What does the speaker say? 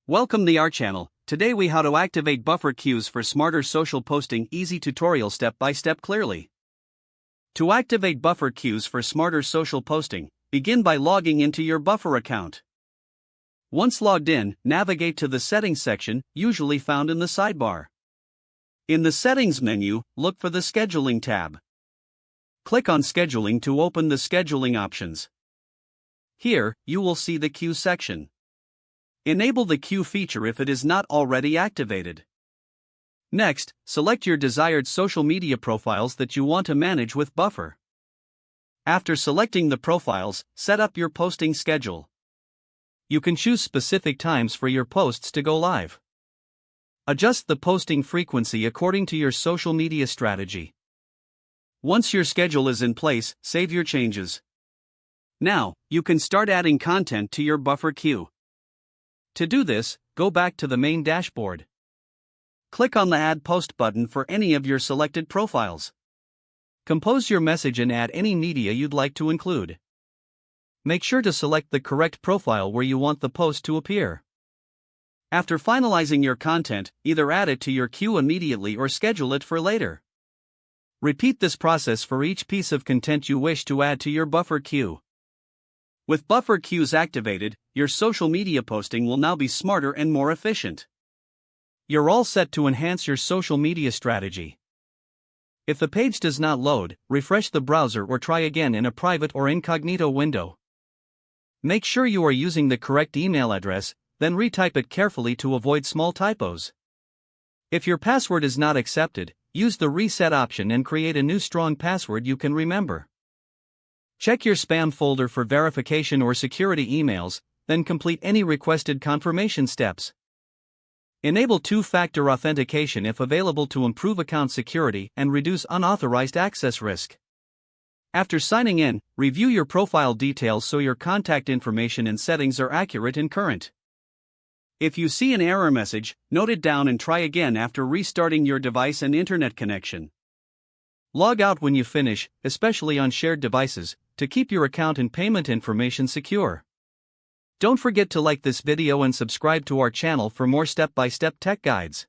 Welcome to our channel. Today we how to activate buffer queues for smarter social posting. Easy tutorial step by step clearly. To activate buffer queues for smarter social posting, begin by logging into your Buffer account. Once logged in, navigate to the settings section, usually found in the sidebar. In the settings menu, look for the scheduling tab. Click on scheduling to open the scheduling options. Here, you will see the queue section. Enable the queue feature if it is not already activated. Next, select your desired social media profiles that you want to manage with Buffer. After selecting the profiles, set up your posting schedule. You can choose specific times for your posts to go live. Adjust the posting frequency according to your social media strategy. Once your schedule is in place, save your changes. Now, you can start adding content to your Buffer queue. To do this, go back to the main dashboard. Click on the Add Post button for any of your selected profiles. Compose your message and add any media you'd like to include. Make sure to select the correct profile where you want the post to appear. After finalizing your content, either add it to your queue immediately or schedule it for later. Repeat this process for each piece of content you wish to add to your Buffer queue. With Buffer queues activated, your social media posting will now be smarter and more efficient. You're all set to enhance your social media strategy. If the page does not load, refresh the browser or try again in a private or incognito window. Make sure you are using the correct email address, then retype it carefully to avoid small typos. If your password is not accepted, use the reset option and create a new strong password you can remember. Check your spam folder for verification or security emails, then complete any requested confirmation steps. Enable two-factor authentication if available to improve account security and reduce unauthorized access risk. After signing in, review your profile details so your contact information and settings are accurate and current. If you see an error message, note it down and try again after restarting your device and internet connection. Log out when you finish, especially on shared devices, to keep your account and payment information secure. Don't forget to like this video and subscribe to our channel for more step-by-step tech guides.